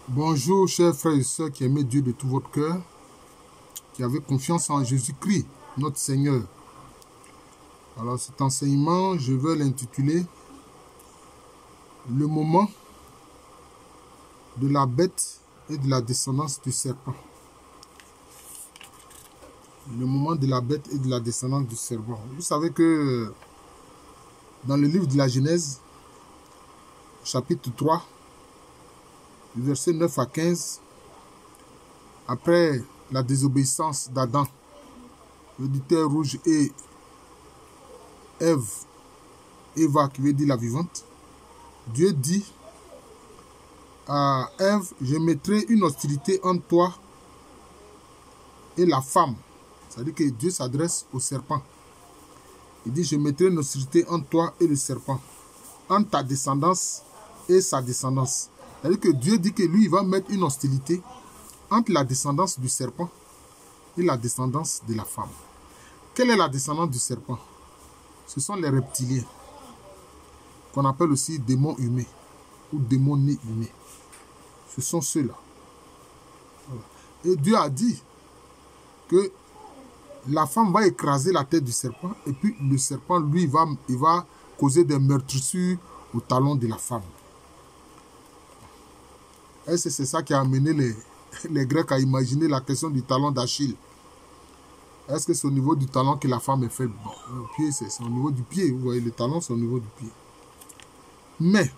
Bonjour, chers frères et sœurs qui aimez Dieu de tout votre cœur, qui avez confiance en Jésus-Christ, notre Seigneur. Alors, cet enseignement, je veux l'intituler « Le moment de la bête et de la descendance du serpent ». Le moment de la bête et de la descendance du serpent. Vous savez que dans le livre de la Genèse, chapitre 3, verset 9 à 15, après la désobéissance d'Adam, le dit terre rouge, et Eva qui veut dire la vivante, Dieu dit à Ève, je mettrai une hostilité entre toi et la femme. C'est-à-dire que Dieu s'adresse au serpent. Il dit, je mettrai une hostilité entre toi et le serpent, entre ta descendance et sa descendance. C'est-à-dire que Dieu dit que lui, il va mettre une hostilité entre la descendance du serpent et la descendance de la femme. Quelle est la descendance du serpent? Ce sont les reptiliens, qu'on appelle aussi démons humains ou démons nés humains. Ce sont ceux-là. Voilà. Et Dieu a dit que la femme va écraser la tête du serpent et puis le serpent, lui, il va causer des meurtrissures au talon de la femme. Et c'est ça qui a amené les Grecs à imaginer la question du talon d'Achille. Est-ce que c'est au niveau du talon que la femme est faible? Bon, le pied, c'est au niveau du pied. Vous voyez, le talon, c'est au niveau du pied. Mais,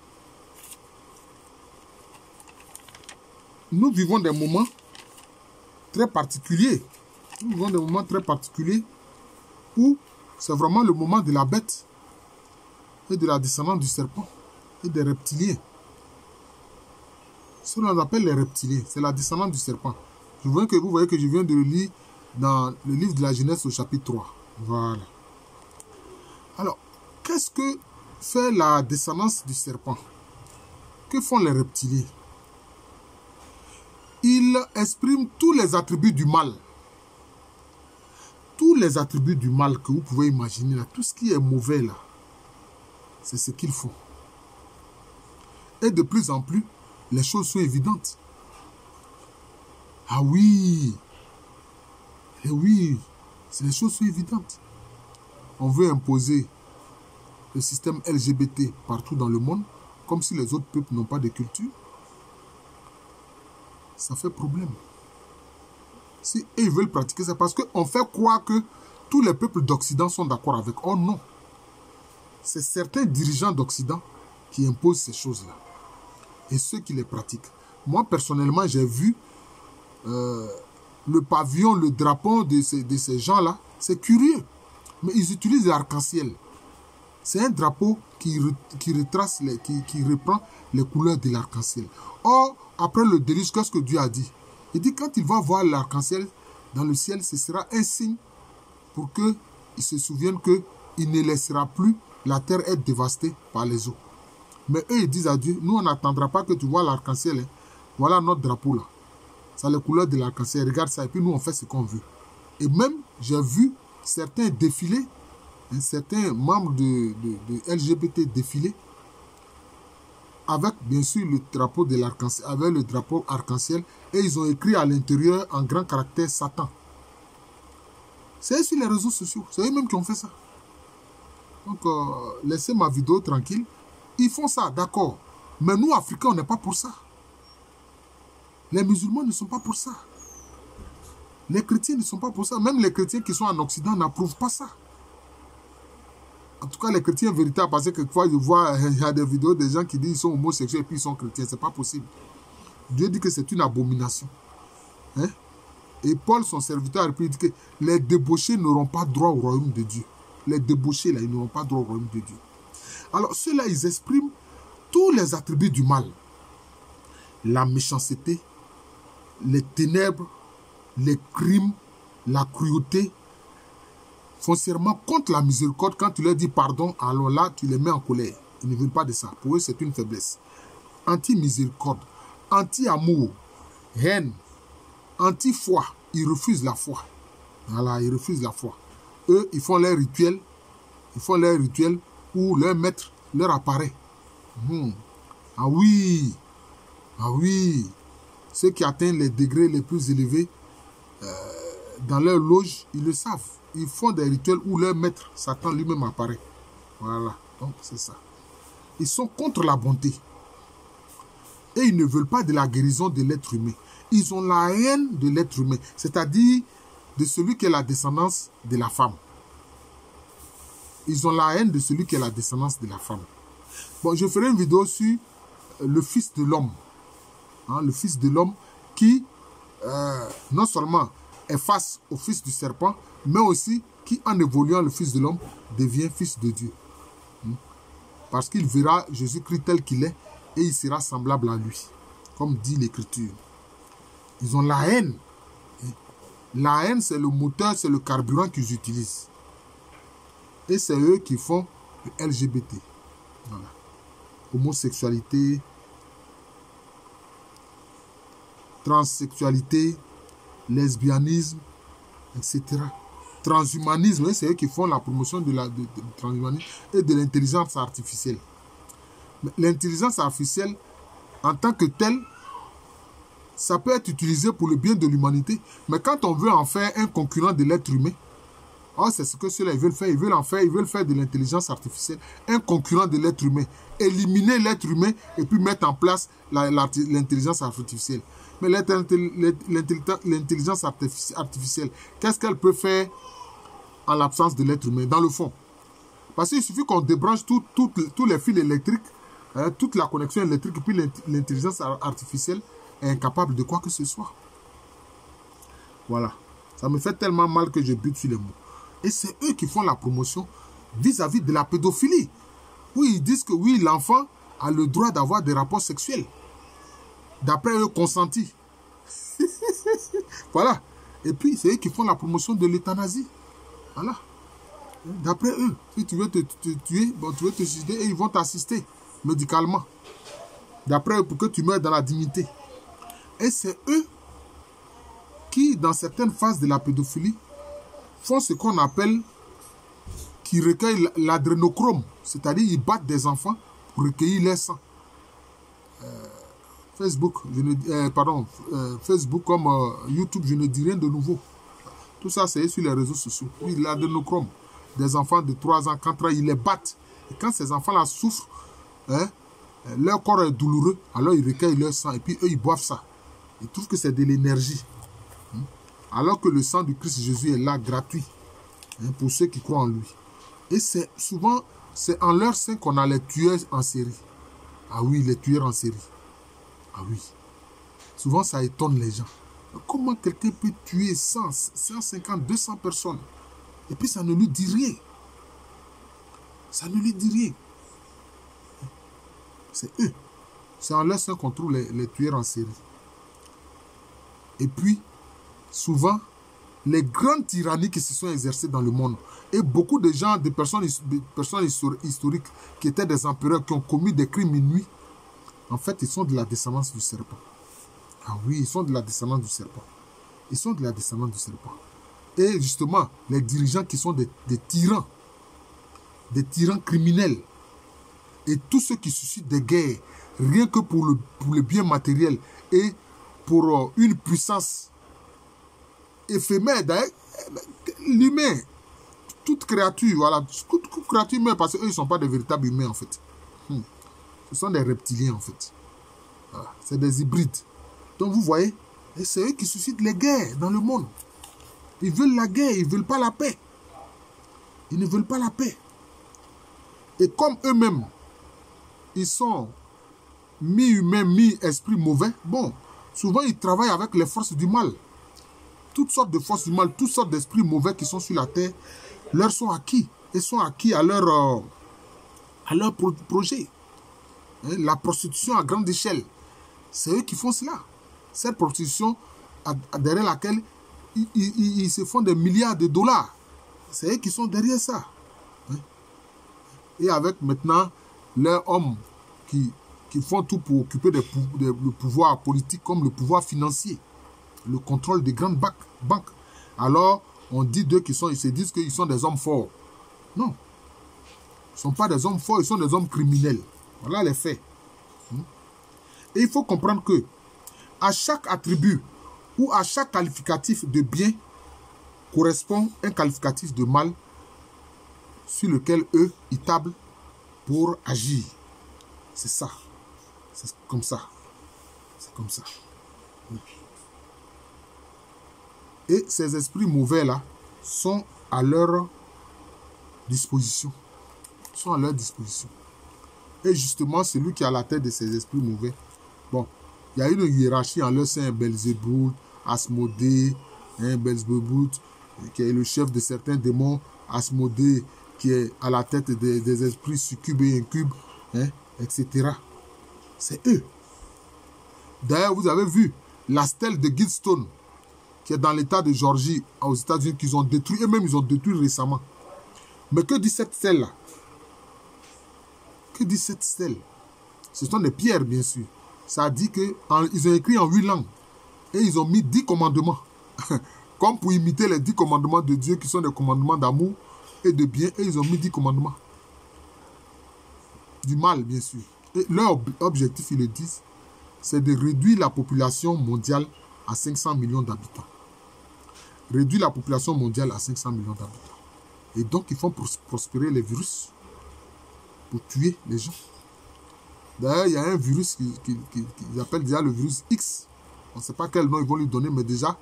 nous vivons des moments très particuliers. Nous vivons des moments très particuliers où c'est vraiment le moment de la bête et de la descendance du serpent et des reptiliens. Ce qu'on appelle les reptiliens, c'est la descendance du serpent. Vous voyez que je viens de le lire dans le livre de la Genèse au chapitre 3. Voilà. Alors, qu'est-ce que fait la descendance du serpent? Que font les reptiliens? Ils expriment tous les attributs du mal. Tous les attributs du mal que vous pouvez imaginer, là, tout ce qui est mauvais, là, c'est ce qu'ils font. Et de plus en plus, les choses sont évidentes. Ah oui! Et oui, les choses sont évidentes. On veut imposer le système LGBT partout dans le monde, comme si les autres peuples n'ont pas de culture. Ça fait problème. Si ils veulent pratiquer ça, parce qu'on fait croire que tous les peuples d'Occident sont d'accord avec. Oh non! C'est certains dirigeants d'Occident qui imposent ces choses-là. Et ceux qui les pratiquent. Moi, personnellement, j'ai vu le pavillon, le drapeau de ces gens-là. C'est curieux. Mais ils utilisent l'arc-en-ciel. C'est un drapeau qui retrace, qui reprend les couleurs de l'arc-en-ciel. Or, après le déluge, qu'est-ce que Dieu a dit? Il dit quand il va voir l'arc-en-ciel dans le ciel, ce sera un signe pour qu'il se souvienne qu'il ne laissera plus la terre être dévastée par les eaux. Mais eux, ils disent à Dieu, nous, on n'attendra pas que tu vois l'arc-en-ciel. Hein. Voilà notre drapeau là. Ça a les couleurs de l'arc-en-ciel. Regarde ça. Et puis nous, on fait ce qu'on veut. Et même, j'ai vu certains défiler, certains membres de LGBT défiler, avec bien sûr le drapeau de l'arc-en-ciel, avec le drapeau arc-en-ciel, et ils ont écrit à l'intérieur en grand caractère Satan. C'est sur les réseaux sociaux. C'est eux-mêmes qui ont fait ça. Donc, laissez ma vidéo tranquille. Ils font ça, d'accord. Mais nous, Africains, on n'est pas pour ça. Les musulmans ne sont pas pour ça. Les chrétiens ne sont pas pour ça. Même les chrétiens qui sont en Occident n'approuvent pas ça. En tout cas, les chrétiens véritables, parce que quelquefois, je vois, il y a des vidéos des gens qui disent qu'ils sont homosexuels et puis ils sont chrétiens. Ce n'est pas possible. Dieu dit que c'est une abomination. Hein? Et Paul, son serviteur, il dit que les débauchés n'auront pas droit au royaume de Dieu. Les débauchés, là, ils n'auront pas droit au royaume de Dieu. Alors, ceux-là, ils expriment tous les attributs du mal. La méchanceté, les ténèbres, les crimes, la cruauté, foncièrement contre la miséricorde. Quand tu leur dis pardon, alors là, tu les mets en colère. Ils ne veulent pas de ça. Pour eux, c'est une faiblesse. Anti-miséricorde, anti-amour, haine, anti-foi. Ils refusent la foi. Voilà, ils refusent la foi. Eux, ils font leur rituel. Ils font leur rituel où leur maître leur apparaît. Ah oui, ah oui. ceux qui atteignent les degrés les plus élevés dans leur loge, ils le savent. Ils font des rituels où leur maître, Satan lui-même, apparaît. Voilà, donc c'est ça. Ils sont contre la bonté. Et ils ne veulent pas de la guérison de l'être humain. Ils ont la haine de l'être humain, c'est-à-dire de celui qui est la descendance de la femme. Ils ont la haine de celui qui est la descendance de la femme. Bon, je ferai une vidéo sur le fils de l'homme. Hein, le fils de l'homme qui, non seulement est face au fils du serpent, mais aussi qui, en évoluant, le fils de l'homme devient fils de Dieu. Parce qu'il verra Jésus-Christ tel qu'il est et il sera semblable à lui, comme dit l'Écriture. Ils ont la haine. La haine, c'est le moteur, c'est le carburant qu'ils utilisent. Et c'est eux qui font le LGBT. Voilà. Homosexualité, transsexualité, lesbianisme, etc. Transhumanisme, c'est eux qui font la promotion de transhumanisme et de l'intelligence artificielle. L'intelligence artificielle, en tant que telle, ça peut être utilisé pour le bien de l'humanité. Mais quand on veut en faire un concurrent de l'être humain, oh, c'est ce que ceux-là veulent faire. Ils veulent faire de l'intelligence artificielle un concurrent de l'être humain. Éliminer l'être humain et puis mettre en place l'intelligence artificielle. Mais l'intelligence artificielle, qu'est-ce qu'elle peut faire en l'absence de l'être humain, dans le fond? Parce qu'il suffit qu'on débranche tous les fils électriques, hein, toute la connexion électrique, et puis l'intelligence artificielle est incapable de quoi que ce soit. Voilà. Ça me fait tellement mal que je bute sur les mots. Et c'est eux qui font la promotion vis-à-vis de la pédophilie. Oui, ils disent que oui, l'enfant a le droit d'avoir des rapports sexuels. D'après eux, consentis. Voilà. Et puis, c'est eux qui font la promotion de l'euthanasie. Voilà. D'après eux, si tu veux te tuer, bon, tu veux te suicider et ils vont t'assister médicalement. D'après eux, pour que tu meurs dans la dignité. Et c'est eux qui, dans certaines phases de la pédophilie, font ce qu'on appelle, qui recueillent l'adrénochrome. C'est-à-dire, ils battent des enfants pour recueillir leur sang. Facebook, Facebook comme YouTube, je ne dis rien de nouveau. Tout ça, c'est sur les réseaux sociaux. Oui, l'adrénochrome. Des enfants de 3 ans, 4 ans, ils les battent. Et quand ces enfants-là souffrent, hein, leur corps est douloureux, alors ils recueillent leur sang et puis eux, ils boivent ça. Ils trouvent que c'est de l'énergie. Alors que le sang du Christ Jésus est là, gratuit, hein, pour ceux qui croient en lui. Et c'est souvent, c'est en leur sein qu'on a les tueurs en série. Ah oui, les tueurs en série. Ah oui. Souvent, ça étonne les gens. Comment quelqu'un peut tuer 100, 150, 200 personnes? Et puis, ça ne lui dit rien. Ça ne lui dit rien. C'est eux. C'est en leur sein qu'on trouve les tueurs en série. Et puis, souvent, les grandes tyrannies qui se sont exercées dans le monde, et beaucoup de gens, de personnes historiques qui étaient des empereurs, qui ont commis des crimes inouïs, en fait, ils sont de la descendance du serpent. Ah oui, ils sont de la descendance du serpent. Ils sont de la descendance du serpent. Et justement, les dirigeants qui sont des tyrans criminels, et tous ceux qui suscitent des guerres, rien que pour le bien matériel et pour une puissance éphémère, l'humain, toute créature, voilà, toute créature humaine, parce qu'eux, ils ne sont pas des véritables humains, en fait. Ce sont des reptiliens, en fait. Voilà, c'est des hybrides. Donc, vous voyez, c'est eux qui suscitent les guerres dans le monde. Ils veulent la guerre, ils ne veulent pas la paix. Ils ne veulent pas la paix. Et comme eux-mêmes, ils sont mi-humains, mi-esprit mauvais, bon, souvent ils travaillent avec les forces du mal. Toutes sortes de forces du mal, toutes sortes d'esprits mauvais qui sont sur la terre, leur sont acquis. Ils sont acquis à leur projet. La prostitution à grande échelle, c'est eux qui font cela. Cette prostitution derrière laquelle ils se font des milliards de dollars. C'est eux qui sont derrière ça. Et avec maintenant leurs hommes qui font tout pour occuper le pouvoir politique comme le pouvoir financier, le contrôle des grandes banques. Alors, on dit d'eux ils se disent qu'ils sont des hommes forts. Non. Ils ne sont pas des hommes forts, ils sont des hommes criminels. Voilà les faits. Et il faut comprendre que À chaque attribut ou à chaque qualificatif de bien correspond un qualificatif de mal sur lequel eux, ils tablent pour agir. C'est ça. C'est comme ça. C'est comme ça. Et ces esprits mauvais-là sont à leur disposition. Sont à leur disposition. Et justement, celui qui est à la tête de ces esprits mauvais, bon, il y a une hiérarchie en leur sein, Belzébuth, Asmodée, Belzébuth, qui est le chef de certains démons, Asmodée, qui est à la tête des esprits succubes et incubes, etc. C'est eux. D'ailleurs, vous avez vu la stèle de Gidstone, qui est dans l'état de Géorgie, aux États-Unis, qu'ils ont détruit, et même ils ont détruit récemment. Mais que dit cette stèle-là? Que dit cette stèle? Ce sont des pierres, bien sûr. Ça dit qu'ils ont écrit en 8 langues. Et ils ont mis 10 commandements. Comme pour imiter les 10 commandements de Dieu, qui sont des commandements d'amour et de bien. Et ils ont mis 10 commandements. Du mal, bien sûr. Et leur objectif, ils le disent, c'est de réduire la population mondiale à 500 millions d'habitants. Réduire la population mondiale à 500 millions d'habitants. Et donc, ils font prospérer les virus pour tuer les gens. D'ailleurs, il y a un virus qu'ils appellent déjà le virus X. On ne sait pas quel nom ils vont lui donner, mais déjà,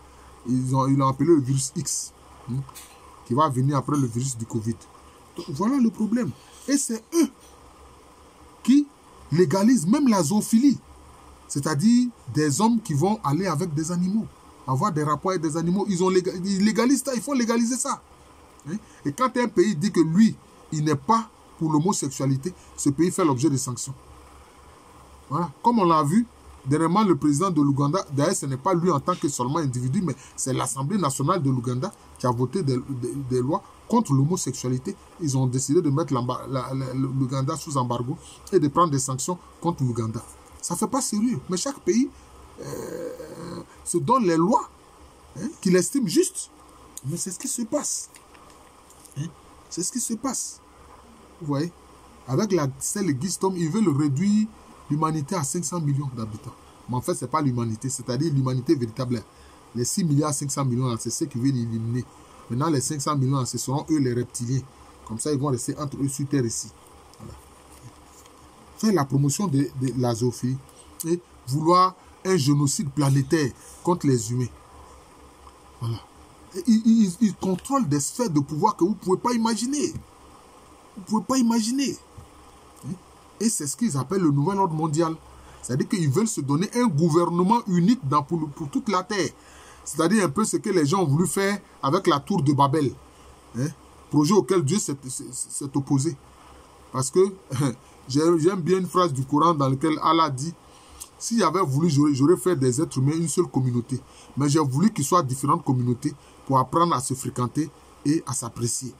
ils l'ont appelé le virus X, qui va venir après le virus du Covid. Donc, voilà le problème. Et c'est eux qui légalisent même la zoophilie. C'est-à-dire des hommes qui vont aller avec des animaux, avoir des rapports avec des animaux. Ils légalisent ça, ils font légaliser ça. Et quand un pays dit que lui, il n'est pas pour l'homosexualité, ce pays fait l'objet de sanctions. Voilà. Comme on l'a vu, dernièrement, le président de l'Ouganda, d'ailleurs, ce n'est pas lui en tant que seulement individu, mais c'est l'Assemblée nationale de l'Ouganda qui a voté des lois contre l'homosexualité. Ils ont décidé de mettre l'Ouganda sous embargo et de prendre des sanctions contre l'Ouganda. Ça ne fait pas sérieux, mais chaque pays se donne les lois qu'il estime justes. Mais c'est ce qui se passe. C'est ce qui se passe. Vous voyez, avec la stèle Gidstone, ils veulent réduire l'humanité à 500 millions d'habitants. Mais en fait, ce n'est pas l'humanité, c'est-à-dire l'humanité véritable. Les 6 milliards 500 millions, c'est ceux qui viennent éliminer. Maintenant, les 500 millions, ce seront eux les reptiliens. Comme ça, ils vont rester entre eux sur Terre ici. Voilà. Faire la promotion de la zoophilie et vouloir un génocide planétaire contre les humains. Voilà. Ils contrôlent des sphères de pouvoir que vous ne pouvez pas imaginer. Vous ne pouvez pas imaginer. Et c'est ce qu'ils appellent le nouvel ordre mondial. C'est-à-dire qu'ils veulent se donner un gouvernement unique pour toute la Terre. C'est-à-dire un peu ce que les gens ont voulu faire avec la tour de Babel. Projet auquel Dieu s'est opposé. Parce que j'aime bien une phrase du Coran dans laquelle Allah dit: s'il avait voulu, j'aurais fait des êtres humains une seule communauté. Mais j'ai voulu qu'ils soient différentes communautés pour apprendre à se fréquenter et à s'apprécier.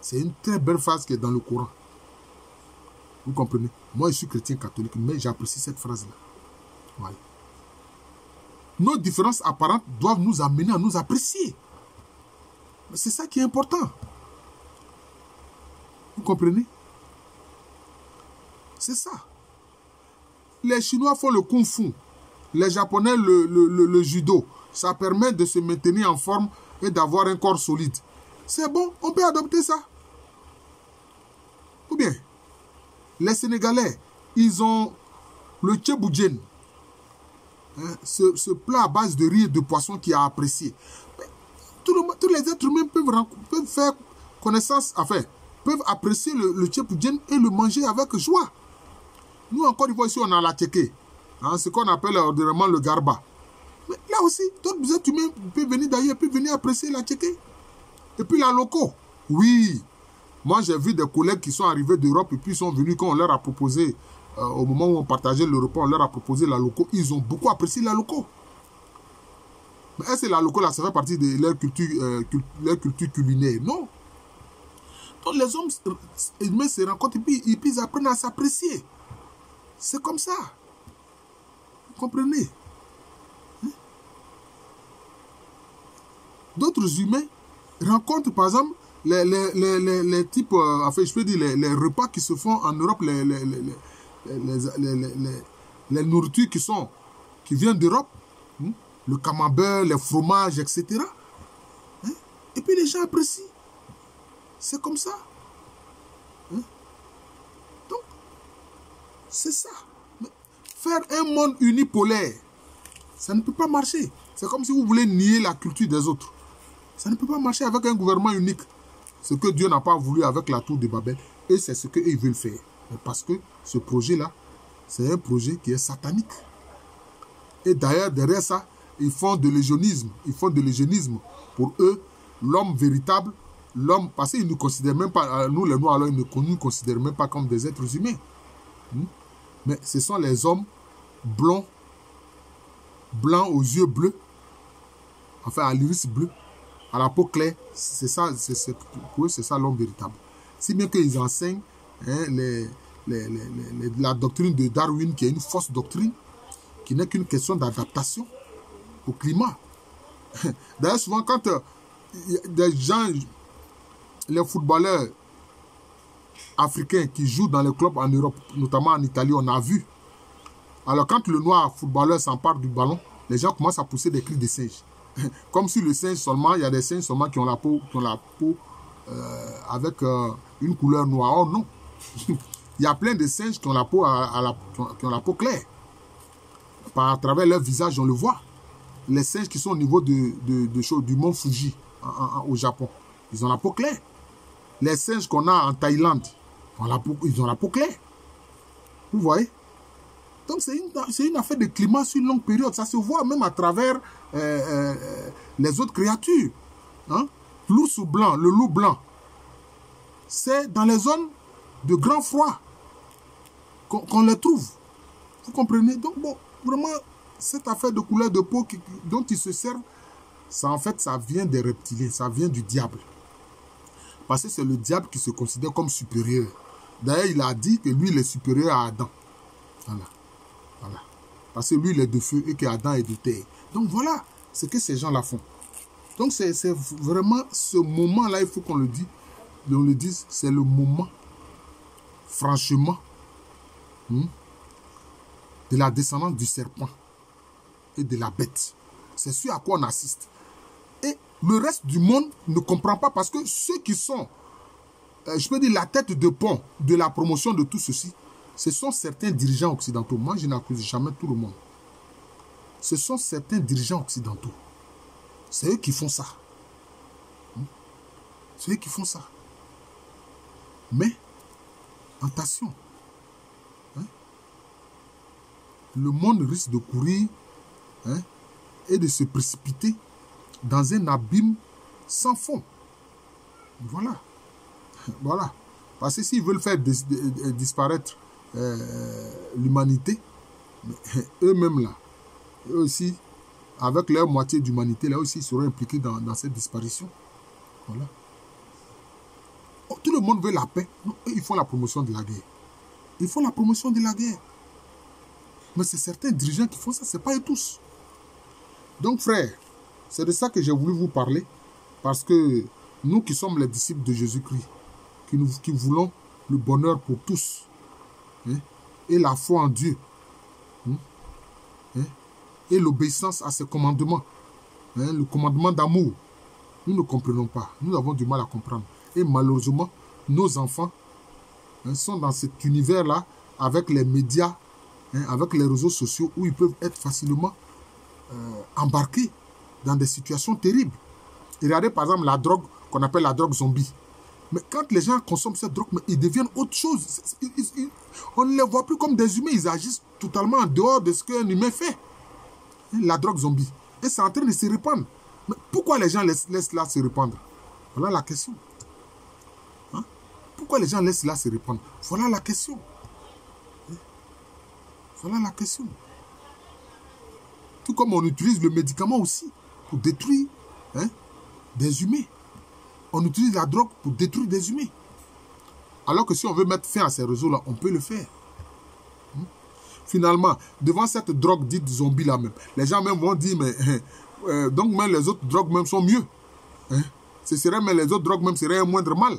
C'est une très belle phrase qui est dans le Coran. Vous comprenez? Moi, je suis chrétien catholique, mais j'apprécie cette phrase-là. Voilà. Nos différences apparentes doivent nous amener à nous apprécier. C'est ça qui est important. Vous comprenez? C'est ça. Les Chinois font le Kung Fu. Les Japonais, le judo. Ça permet de se maintenir en forme et d'avoir un corps solide. C'est bon, on peut adopter ça. Ou bien, les Sénégalais, ils ont le tchéboujen. Ce plat à base de riz et de poisson qui est apprécié. Tous les êtres humains peuvent faire connaissance, enfin, peuvent apprécier le tchéboujen et le manger avec joie. Nous, en Côte d'Ivoire, ici, on a la tchéké. Ce qu'on appelle ordinairement le garba. Mais là aussi, d'autres êtres humains peuvent venir d'ailleurs, peuvent venir apprécier la tchéké. Et puis la loco. Oui. Moi, j'ai vu des collègues qui sont arrivés d'Europe et puis ils sont venus quand on leur a proposé, au moment où on partageait le repas, on leur a proposé la loco. Ils ont beaucoup apprécié la loco. Mais est-ce que la loco, là, ça fait partie de leur culture culinaire? Non. Donc les hommes humains se rencontrent et puis ils apprennent à s'apprécier. C'est comme ça. Vous comprenez? D'autres humains rencontrent, par exemple, les types, enfin, je peux dire, les repas qui se font en Europe, les nourritures qui viennent d'Europe. le camembert, les fromages, etc. Hein? Et puis les gens apprécient. C'est comme ça. Hein? Donc, c'est ça. Mais faire un monde unipolaire, ça ne peut pas marcher. C'est comme si vous voulez nier la culture des autres. Ça ne peut pas marcher avec un gouvernement unique. Ce que Dieu n'a pas voulu avec la tour de Babel. Et c'est ce qu'ils veulent faire. Parce que ce projet-là, c'est un projet qui est satanique. Et d'ailleurs, derrière ça, ils font de l'eugénisme. Ils font de l'eugénisme. Pour eux, l'homme véritable, l'homme, parce qu'ils ne nous considèrent même pas, nous les Noirs, alors ils ne nous considèrent même pas comme des êtres humains. Mais ce sont les hommes blonds, blancs aux yeux bleus, enfin à l'iris bleu, à la peau claire. C'est ça, pour eux, c'est ça l'homme véritable. Si bien qu'ils enseignent la doctrine de Darwin, qui est une fausse doctrine, qui n'est qu'une question d'adaptation au climat. D'ailleurs, souvent, quand des gens, les footballeurs africains qui jouent dans les clubs en Europe, notamment en Italie, on a vu. Alors, quand le noir footballeur s'empare du ballon, les gens commencent à pousser des cris de singe. Comme si le singe seulement, il y a des singes seulement qui ont la peau, avec une couleur noire. Oh non! Il y a plein de singes qui ont la peau, qui ont la peau claire. À travers leur visage, on le voit. Les singes qui sont au niveau du mont Fuji, au Japon, ils ont la peau claire. Les singes qu'on a en Thaïlande, ils ont la peau claire. Vous voyez? Donc c'est une affaire de climat sur une longue période. Ça se voit même à travers les autres créatures. Hein? L'ours blanc, le loup blanc, c'est dans les zones de grand froid qu'on les trouve. Vous comprenez? Donc bon, vraiment, cette affaire de couleur de peau dont ils se servent, ça en fait, ça vient des reptiliens, ça vient du diable. Parce que c'est le diable qui se considère comme supérieur. D'ailleurs, il a dit que lui, il est supérieur à Adam. Voilà. Voilà. Parce que lui, il est de feu et qu'Adam est de terre. Donc voilà ce que ces gens-là font. Donc c'est vraiment ce moment-là, il faut qu'on le dise, c'est le moment, franchement, de la descendance du serpent et de la bête. C'est ce à quoi on assiste. Et le reste du monde ne comprend pas parce que ceux qui sont, je peux dire, la tête de pont de la promotion de tout ceci, ce sont certains dirigeants occidentaux. Moi, je n'accuse jamais tout le monde. Ce sont certains dirigeants occidentaux. C'est eux qui font ça. C'est eux qui font ça. Mais, attention, le monde risque de courir et de se précipiter dans un abîme sans fond. Voilà. Voilà. Parce que s'ils veulent faire disparaître l'humanité, eux-mêmes là, eux aussi, avec leur moitié d'humanité, là aussi, ils seront impliqués dans cette disparition. Voilà. Tout le monde veut la paix. Non, ils font la promotion de la guerre. Ils font la promotion de la guerre. Mais c'est certains dirigeants qui font ça, ce n'est pas eux tous. Donc, frères, c'est de ça que j'ai voulu vous parler. Parce que nous qui sommes les disciples de Jésus-Christ, qui voulons le bonheur pour tous, et la foi en Dieu, et l'obéissance à ses commandements, le commandement d'amour, nous ne comprenons pas. Nous avons du mal à comprendre. Et malheureusement, nos enfants sont dans cet univers-là avec les médias, avec les réseaux sociaux où ils peuvent être facilement embarqués dans des situations terribles. Et regardez par exemple la drogue qu'on appelle la drogue zombie. Mais quand les gens consomment cette drogue, ils deviennent autre chose. On ne les voit plus comme des humains. Ils agissent totalement en dehors de ce qu'un humain fait. La drogue zombie. Et c'est en train de se répandre. Mais pourquoi les gens laissent cela se répandre? Voilà la question. Pourquoi les gens laissent cela se répandre? Voilà la question. Voilà la question. Tout comme on utilise le médicament aussi pour détruire des humains. On utilise la drogue pour détruire des humains. Alors que si on veut mettre fin à ces réseaux-là, on peut le faire. Finalement, devant cette drogue dite zombie-là même, les gens même vont dire, mais donc même les autres drogues même sont mieux. Mais les autres drogues même seraient un moindre mal.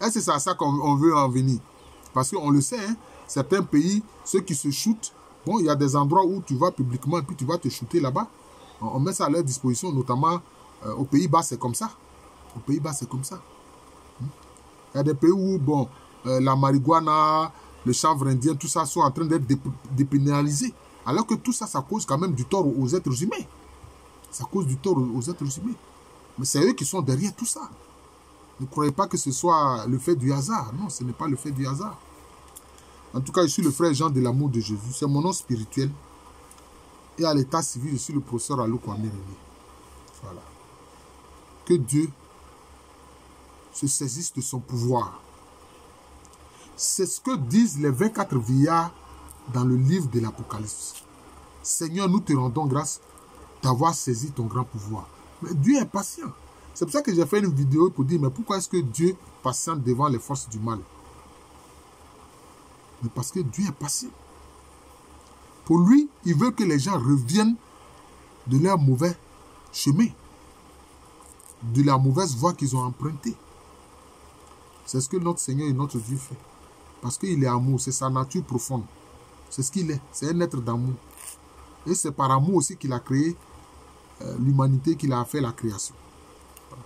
Et c'est à ça qu'on veut en venir. Parce qu'on le sait, certains pays, ceux qui se shootent, Bon, il y a des endroits où tu vas publiquement et puis tu vas te shooter là-bas. On met ça à leur disposition, notamment aux Pays-Bas, c'est comme ça. Aux Pays-Bas, c'est comme ça. Il y a des pays où, bon, la marijuana, le chanvre indien, tout ça sont en train d'être dépénalisés. Alors que tout ça, ça cause quand même du tort aux êtres humains. Ça cause du tort aux êtres humains. Mais c'est eux qui sont derrière tout ça. Ne croyez pas que ce soit le fait du hasard. Non, ce n'est pas le fait du hasard. En tout cas, je suis le frère Jean de l'amour de Jésus. C'est mon nom spirituel. Et à l'état civil, je suis le professeur Alou Kwame René. Voilà. Que Dieu se saisisse de son pouvoir. C'est ce que disent les 24 vieillards dans le livre de l'Apocalypse. Seigneur, nous te rendons grâce d'avoir saisi ton grand pouvoir. Mais Dieu est patient. C'est pour ça que j'ai fait une vidéo pour dire, mais pourquoi est-ce que Dieu patiente devant les forces du mal? Mais parce que Dieu est patient. Pour lui, il veut que les gens reviennent de leur mauvais chemin, de la mauvaise voie qu'ils ont empruntée. C'est ce que notre Seigneur et notre Dieu fait. Parce qu'il est amour, c'est sa nature profonde. C'est ce qu'il est, c'est un être d'amour. Et c'est par amour aussi qu'il a créé l'humanité, qu'il a fait la création. Voilà.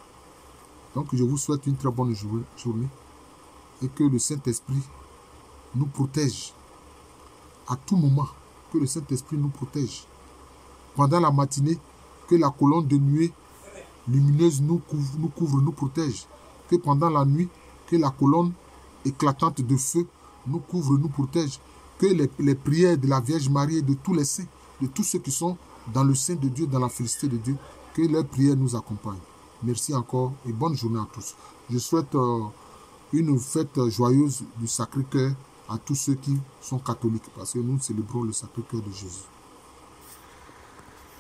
Donc je vous souhaite une très bonne journée et que le Saint-Esprit nous protège à tout moment. Que le Saint-Esprit nous protège. Pendant la matinée, que la colonne de nuée lumineuse nous couvre, nous protège. Que pendant la nuit, que la colonne éclatante de feu nous couvre, nous protège. Que les prières de la Vierge Marie et de tous les saints, de tous ceux qui sont dans le sein de Dieu, dans la félicité de Dieu, que leurs prières nous accompagnent. Merci encore et bonne journée à tous. Je souhaite une fête joyeuse du Sacré-Cœur à tous ceux qui sont catholiques, parce que nous célébrons le Sacré-Cœur de Jésus.